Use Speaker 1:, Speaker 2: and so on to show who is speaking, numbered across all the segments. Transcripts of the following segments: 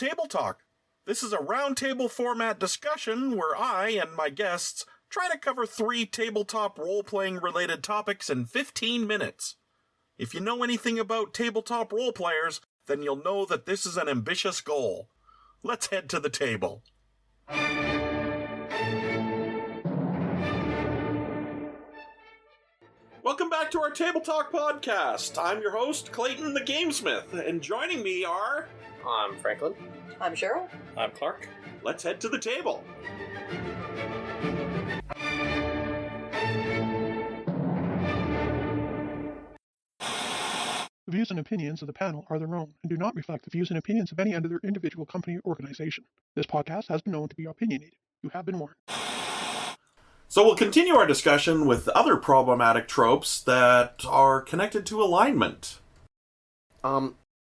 Speaker 1: Table Talk. This is a roundtable format discussion where I and my guests try to cover 3 tabletop role-playing related topics in 15 minutes. If you know anything about tabletop role players, then you'll know that this is an ambitious goal. Let's head to the table. Welcome back to our Table Talk podcast. I'm your host, Clayton TheGameSmith, and joining me are...
Speaker 2: I'm Franklin.
Speaker 3: I'm Cheryl.
Speaker 4: I'm Clark.
Speaker 1: Let's head to the table.
Speaker 5: The views and opinions of the panel are their own and do not reflect the views and opinions of any other individual company or organization. This podcast has been known to be opinionated. You have been warned.
Speaker 1: So we'll continue our discussion with other problematic tropes that are connected to alignment.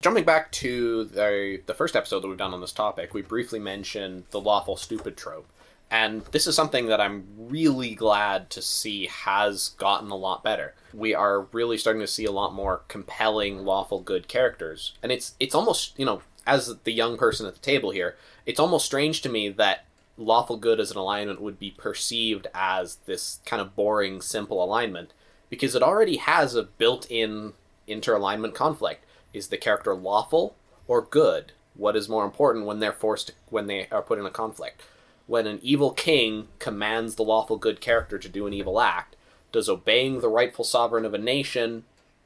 Speaker 2: Jumping back to the first episode that we've done on this topic, we briefly mentioned the lawful stupid trope. And this is something that I'm really glad to see has gotten a lot better. We are really starting to see a lot more compelling, lawful good characters. And it's almost, as the young person at the table here, it's almost strange to me that lawful good as an alignment would be perceived as this kind of boring, simple alignment, because it already has a built-in inter-alignment conflict. Is the character lawful or good? What is more important when they are put in a conflict? When an evil king commands the lawful good character to do an evil act, does obeying the rightful sovereign of a nation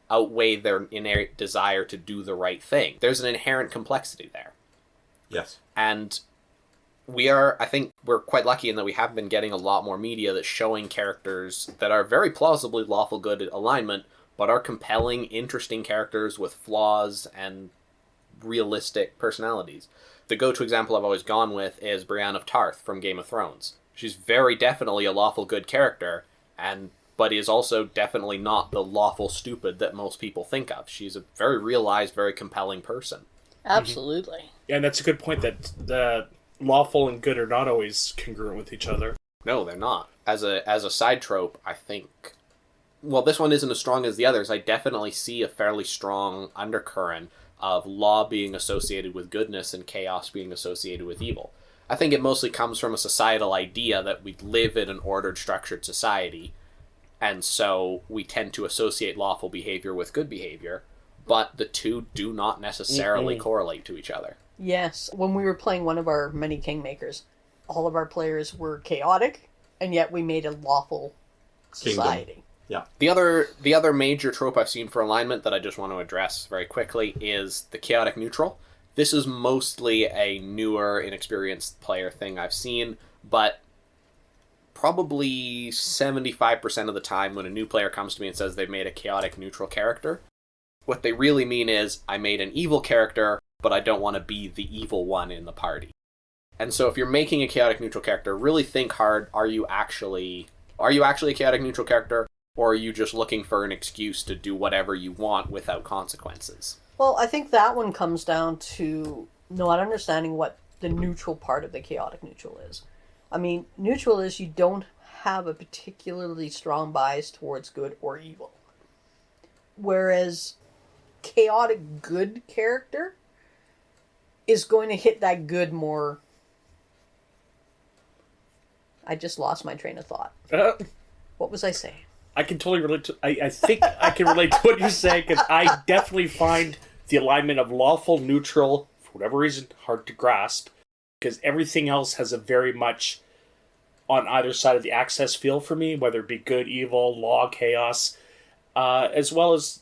Speaker 2: outweigh their inherent desire to do the right thing? There's an inherent complexity there.
Speaker 1: Yes.
Speaker 2: And I think we're quite lucky in that we have been getting a lot more media that's showing characters that are very plausibly lawful good alignment, but are compelling, interesting characters with flaws and realistic personalities. The go-to example I've always gone with is Brienne of Tarth from Game of Thrones. She's very definitely a lawful good character, but is also definitely not the lawful stupid that most people think of. She's a very realized, very compelling person.
Speaker 3: Absolutely.
Speaker 4: Mm-hmm. Yeah, and that's a good point, that the lawful and good are not always congruent with each other.
Speaker 2: No, they're not. As a side trope, I think... Well, this one isn't as strong as the others. I definitely see a fairly strong undercurrent of law being associated with goodness and chaos being associated with evil. I think it mostly comes from a societal idea that we live in an ordered, structured society, and so we tend to associate lawful behavior with good behavior, but the two do not necessarily correlate to each other.
Speaker 3: Yes. When we were playing one of our many Kingmakers, all of our players were chaotic, and yet we made a lawful society.
Speaker 1: Kingdom. Yeah.
Speaker 2: The other major trope I've seen for alignment that I just want to address very quickly is the chaotic neutral. This is mostly a newer, inexperienced player thing I've seen, but probably 75% of the time when a new player comes to me and says they've made a chaotic neutral character, what they really mean is, I made an evil character, but I don't want to be the evil one in the party. And so if you're making a chaotic neutral character, really think hard, are you actually a chaotic neutral character? Or are you just looking for an excuse to do whatever you want without consequences?
Speaker 3: Well, I think that one comes down to not understanding what the neutral part of the chaotic neutral is. I mean, neutral is you don't have a particularly strong bias towards good or evil. Whereas chaotic good character is going to hit that good more... I just lost my train of thought. What was I saying?
Speaker 4: I can totally relate to... I think I can relate to what you're saying, because I definitely find the alignment of lawful, neutral, for whatever reason, hard to grasp, because everything else has a very much on either side of the axis feel for me, whether it be good, evil, law, chaos, as well as,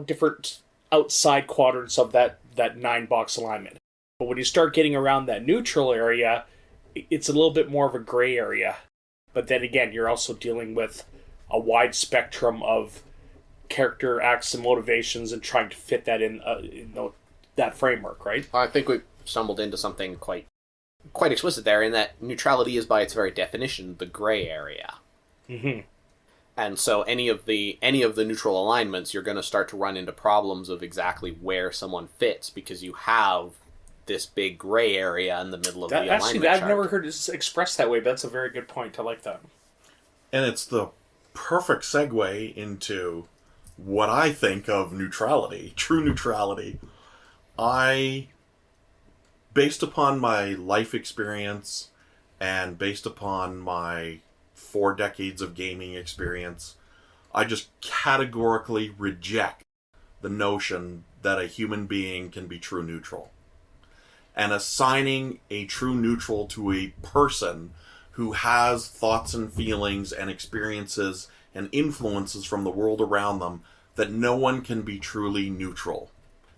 Speaker 4: different outside quadrants of that 9-box alignment. But when you start getting around that neutral area, it's a little bit more of a gray area. But then again, you're also dealing with a wide spectrum of character acts and motivations and trying to fit that in that framework, right?
Speaker 2: I think we stumbled into something quite explicit there, in that neutrality is by its very definition the gray area.
Speaker 4: Mm-hmm.
Speaker 2: And so any of the neutral alignments, you're going to start to run into problems of exactly where someone fits, because you have this big gray area in the middle of the alignment
Speaker 4: actually, I've
Speaker 2: chart.
Speaker 4: never heard it expressed that way, but that's a very good point. I like that.
Speaker 1: And it's the perfect segue into what I think of neutrality, true neutrality. I Based upon my life experience and based upon my 4 decades of gaming experience, I just categorically reject the notion that a human being can be true neutral. And assigning a true neutral to a person who has thoughts and feelings and experiences and influences from the world around them, that no one can be truly neutral.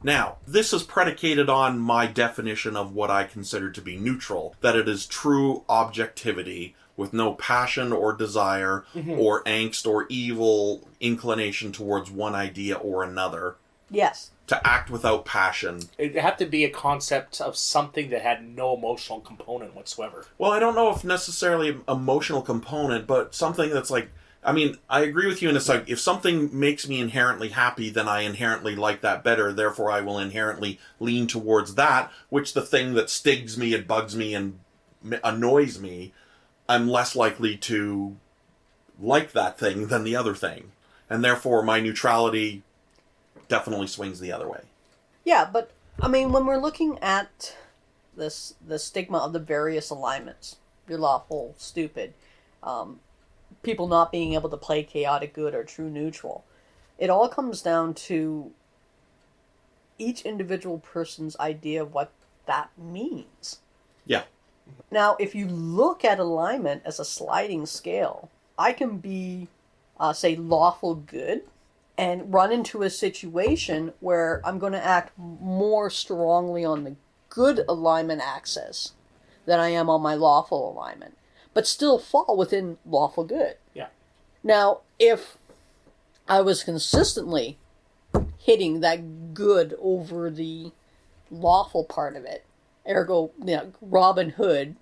Speaker 1: Now, this is predicated on my definition of what I consider to be neutral, that it is true objectivity with no passion or desire or angst or evil inclination towards one idea or another.
Speaker 3: Yes.
Speaker 1: To act without passion.
Speaker 4: It'd have to be a concept of something that had no emotional component whatsoever.
Speaker 1: Well, I don't know if necessarily emotional component, but something that's like, I mean, I agree with you, and it's like, if something makes me inherently happy, then I inherently like that better, therefore I will inherently lean towards that, which the thing that stings me and bugs me and annoys me, I'm less likely to like that thing than the other thing. And therefore my neutrality definitely swings the other way.
Speaker 3: Yeah, but, I mean, when we're looking at the stigma of the various alignments, your lawful, stupid, people not being able to play chaotic good or true neutral, it all comes down to each individual person's idea of what that means.
Speaker 1: Yeah.
Speaker 3: Now, if you look at alignment as a sliding scale, I can be, say, lawful good, and run into a situation where I'm going to act more strongly on the good alignment axis than I am on my lawful alignment, but still fall within lawful good.
Speaker 4: Yeah.
Speaker 3: Now, if I was consistently hitting that good over the lawful part of it, ergo, Robin Hood,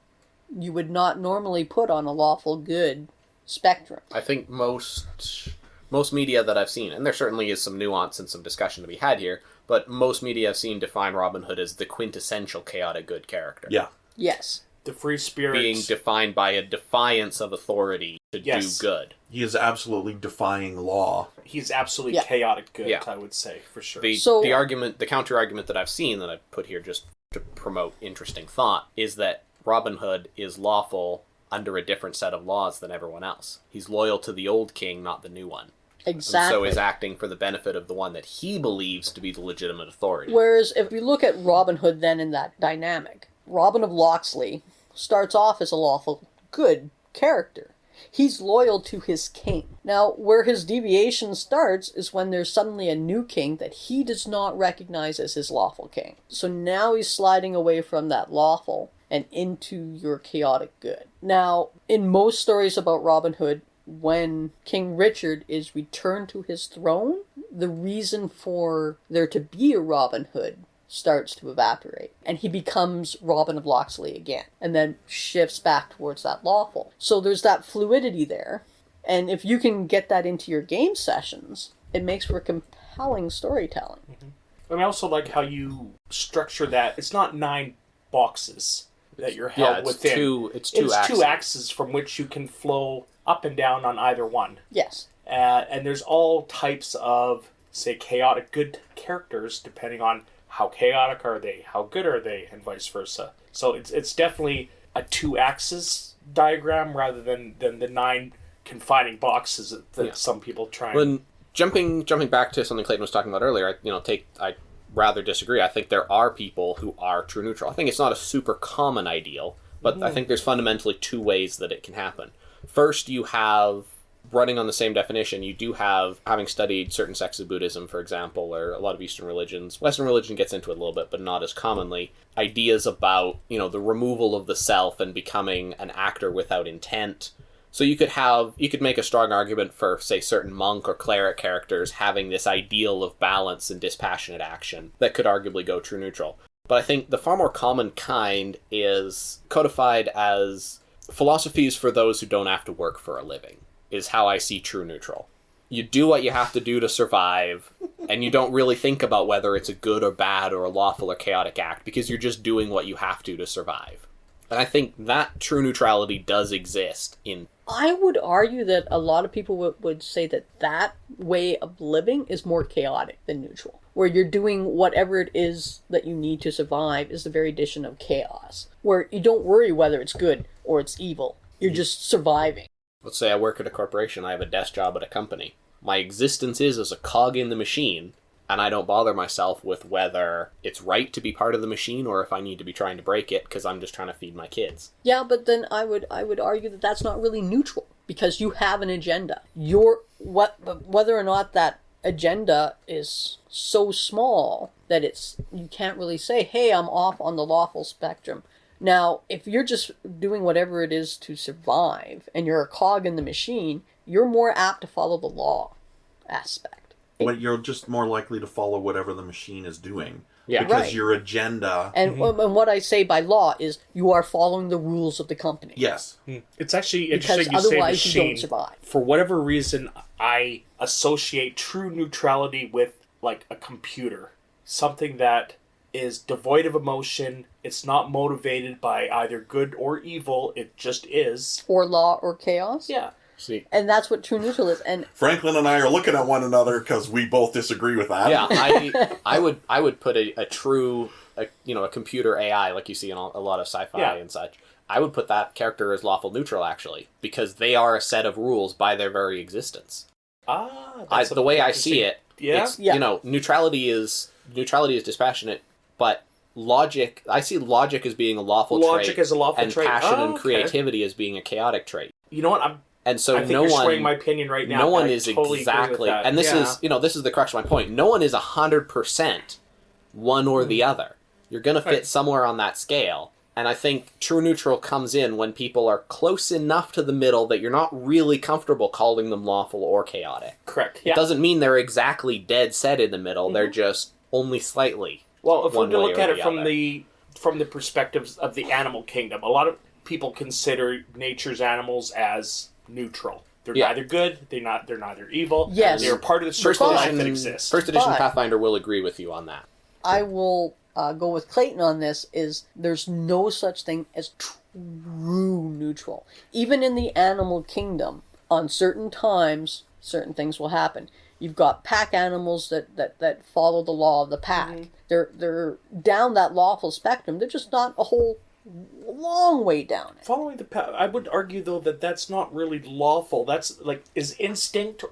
Speaker 3: you would not normally put on a lawful good spectrum.
Speaker 2: I think most media that I've seen, and there certainly is some nuance and some discussion to be had here, but most media I've seen define Robin Hood as the quintessential chaotic good character.
Speaker 1: Yeah.
Speaker 3: Yes.
Speaker 4: The free spirit.
Speaker 2: Being defined by a defiance of authority to do good.
Speaker 1: He is absolutely defying law.
Speaker 4: He's absolutely chaotic good, I would say, for sure.
Speaker 2: The counter-argument that I've seen, that I've put here just to promote interesting thought, is that Robin Hood is lawful under a different set of laws than everyone else. He's loyal to the old king, not the new one.
Speaker 3: Exactly.
Speaker 2: And so is acting for the benefit of the one that he believes to be the legitimate authority.
Speaker 3: Whereas if you look at Robin Hood then in that dynamic, Robin of Locksley starts off as a lawful good character. He's loyal to his king. Now, where his deviation starts is when there's suddenly a new king that he does not recognize as his lawful king. So now he's sliding away from that lawful and into your chaotic good. Now, in most stories about Robin Hood, when King Richard is returned to his throne, the reason for there to be a Robin Hood starts to evaporate, and he becomes Robin of Locksley again, and then shifts back towards that lawful. So there's that fluidity there, and if you can get that into your game sessions, it makes for compelling storytelling.
Speaker 4: And I also like how you structure that. It's not 9 boxes that you're held within.
Speaker 2: It's two axes.
Speaker 4: 2 axes from which you can flow up and down on either one.
Speaker 3: Yes.
Speaker 4: And there's all types of, say, chaotic good characters, depending on how chaotic are they, how good are they, and vice versa. So it's definitely a 2 axis diagram rather than the 9 confining boxes that some people try.
Speaker 2: When jumping back to something Clayton was talking about earlier, I rather disagree. I think there are people who are true neutral. I think it's not a super common ideal, but I think there's fundamentally 2 ways that it can happen. First, you have, running on the same definition, you do have, having studied certain sects of Buddhism, for example, or a lot of Eastern religions, Western religion gets into it a little bit, but not as commonly, ideas about, the removal of the self and becoming an actor without intent. So you could make a strong argument for, say, certain monk or cleric characters having this ideal of balance and dispassionate action that could arguably go true neutral. But I think the far more common kind is codified as philosophies for those who don't have to work for a living, is how I see true neutral. You do what you have to do to survive, and you don't really think about whether it's a good or bad or a lawful or chaotic act, because you're just doing what you have to survive. And I think that true neutrality does exist in
Speaker 3: I would argue that a lot of people would say that that way of living is more chaotic than neutral, where you're doing whatever it is that you need to survive is the very addition of chaos, where you don't worry whether it's good or it's evil. You're just surviving.
Speaker 2: Let's say I work at a corporation, I have a desk job at a company. My existence is as a cog in the machine, and I don't bother myself with whether it's right to be part of the machine or if I need to be trying to break it because I'm just trying to feed my kids.
Speaker 3: Yeah, but then I would argue that that's not really neutral, because you have an agenda. Whether or not that agenda is so small that you can't really say, hey, I'm off on the lawful spectrum. Now, if you're just doing whatever it is to survive and you're a cog in the machine, you're more apt to follow the law aspect.
Speaker 1: But you're just more likely to follow whatever the machine is doing.
Speaker 2: Yeah.
Speaker 1: Because
Speaker 3: Right.
Speaker 1: your agenda...
Speaker 3: And what I say by law is you are following the rules of the company.
Speaker 1: Yes.
Speaker 4: It's actually
Speaker 3: Because
Speaker 4: interesting you say
Speaker 3: otherwise you
Speaker 4: machine.
Speaker 3: don't survive.
Speaker 4: For whatever reason, I associate true neutrality with, like, a computer. Something that is devoid of emotion. It's not motivated by either good or evil. It just is.
Speaker 3: Or law or chaos.
Speaker 4: Yeah.
Speaker 2: See,
Speaker 3: And that's what true neutral is. And
Speaker 1: Franklin and I are looking at one another because we both disagree with that.
Speaker 2: yeah, I would put a true, a computer AI like you see in a lot of sci-fi and such. I would put that character as lawful neutral, actually, because they are a set of rules by their very existence. The way I see it, it's, neutrality is dispassionate, but I see logic as being a lawful trait.
Speaker 4: Logic as a lawful trait.
Speaker 2: And passion and
Speaker 4: okay.
Speaker 2: creativity as being a chaotic trait.
Speaker 4: You know what?
Speaker 2: And so
Speaker 4: I think
Speaker 2: no
Speaker 4: you're
Speaker 2: one,
Speaker 4: swaying my opinion right now.
Speaker 2: no one
Speaker 4: I
Speaker 2: is
Speaker 4: totally
Speaker 2: exactly,
Speaker 4: agree with that.
Speaker 2: and this is the crux of my point. No one is 100% one or the other. You're going to fit
Speaker 4: Right.
Speaker 2: somewhere on that scale. And I think true neutral comes in when people are close enough to the middle that you're not really comfortable calling them lawful or chaotic.
Speaker 4: Correct.
Speaker 2: It doesn't mean they're exactly dead set in the middle. They're just only slightly.
Speaker 4: Well, if we
Speaker 2: one way
Speaker 4: look
Speaker 2: or
Speaker 4: at it
Speaker 2: the
Speaker 4: from
Speaker 2: other.
Speaker 4: from the perspectives of the animal kingdom, a lot of people consider nature's animals as neutral. They're neither good, they're neither evil.
Speaker 3: Yes.
Speaker 4: They're part of the circle of life that exists.
Speaker 2: First edition
Speaker 3: But-
Speaker 2: Pathfinder will agree with you on that.
Speaker 3: I will go with Clayton on this, is there's no such thing as true neutral. Even in the animal kingdom, on certain times, certain things will happen. You've got pack animals that follow the law of the pack. They're down that lawful spectrum. They're just not a whole long way down it.
Speaker 4: Following the path, I would argue though that that's not really lawful. That's like instinct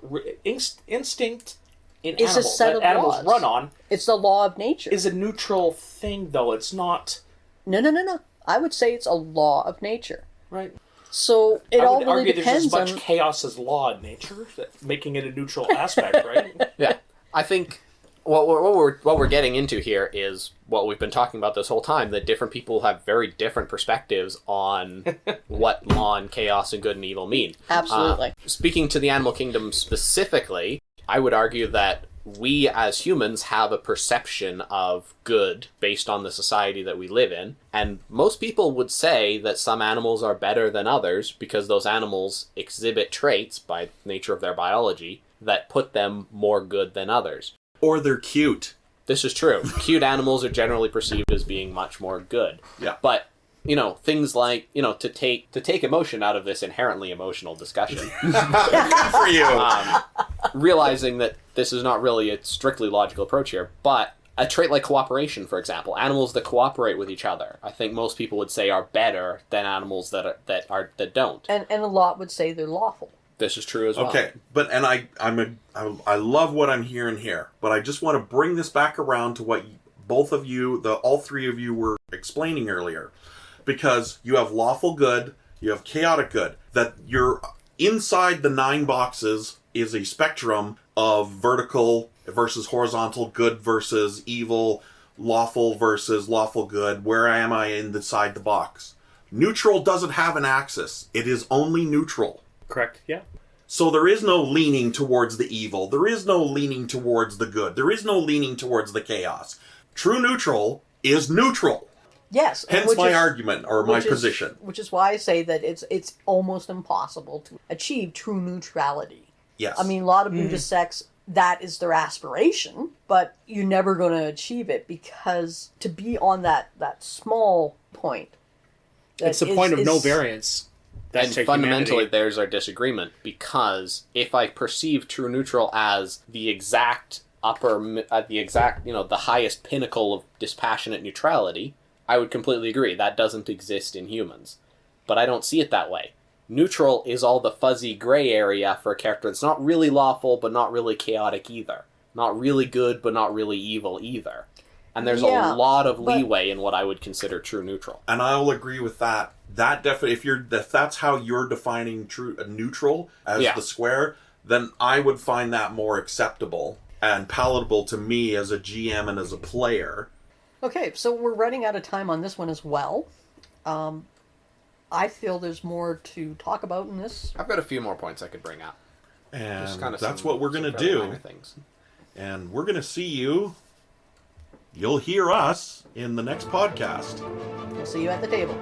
Speaker 4: in
Speaker 3: It's
Speaker 4: animals
Speaker 3: a set
Speaker 4: that
Speaker 3: of
Speaker 4: animals
Speaker 3: laws.
Speaker 4: run on
Speaker 3: It's the law of nature.
Speaker 4: is a neutral thing though. It's not
Speaker 3: No. I would say it's a law of nature.
Speaker 4: right.
Speaker 3: So it
Speaker 4: I
Speaker 3: all
Speaker 4: would
Speaker 3: really
Speaker 4: argue there's as
Speaker 3: depends
Speaker 4: much
Speaker 3: on.
Speaker 4: chaos as law in nature, making it a neutral aspect, right?
Speaker 2: Yeah, I think what we're getting into here is what we've been talking about this whole time, that different people have very different perspectives on what law and chaos and good and evil mean.
Speaker 3: Absolutely.
Speaker 2: Speaking to the animal kingdom specifically, I would argue that we as humans have a perception of good based on the society that we live in, and most people would say that some animals are better than others because those animals exhibit traits by nature of their biology that put them more good than others.
Speaker 1: Or they're cute.
Speaker 2: This is true. Cute animals are generally perceived as being much more good.
Speaker 1: Yeah.
Speaker 2: But, things like, to take emotion out of this inherently emotional discussion,
Speaker 1: Good for you.
Speaker 2: realizing that this is not really a strictly logical approach here, but a trait like cooperation, for example, animals that cooperate with each other, I think most people would say are better than animals that don't.
Speaker 3: And a lot would say they're lawful.
Speaker 2: This is true as well.
Speaker 1: Okay, but I love what I'm hearing here, but I just want to bring this back around to what all three of you were explaining earlier, because you have lawful good, you have chaotic good, that you're inside the 9 boxes is a spectrum of vertical versus horizontal, good versus evil, lawful versus lawful good. Where am I inside the box? Neutral doesn't have an axis. It is only neutral.
Speaker 4: Correct. Yeah.
Speaker 1: So there is no leaning towards the evil. There is no leaning towards the good. There is no leaning towards the chaos. True neutral is neutral.
Speaker 3: Yes. and
Speaker 1: Hence
Speaker 3: which
Speaker 1: my
Speaker 3: is-
Speaker 1: argument, or my
Speaker 3: which is-
Speaker 1: position.
Speaker 3: Which is why I say that it's almost impossible to achieve true neutrality.
Speaker 1: Yes.
Speaker 3: I mean, a lot of Buddhist sects, that is their aspiration, but you're never going to achieve it, because to be on that small point...
Speaker 4: It's the point of no variance. That's
Speaker 2: and fundamentally, there's our disagreement, because if I perceive true neutral as the exact the highest pinnacle of dispassionate neutrality, I would completely agree. That doesn't exist in humans. But I don't see it that way. Neutral is all the fuzzy gray area for a character that's not really lawful, but not really chaotic either. Not really good, but not really evil either. And there's a lot of leeway in what I would consider true neutral.
Speaker 6: And I'll agree with that. That definitely, if that's how you're defining true neutral as the square, then I would find that more acceptable and palatable to me as a GM and as a player.
Speaker 3: Okay, so we're running out of time on this one as well. I feel there's more to talk about in this.
Speaker 2: I've got a few more points I could bring up.
Speaker 6: And that's what we're going to do. And we're going to see you. You'll hear us in the next podcast.
Speaker 3: We'll see you at the table.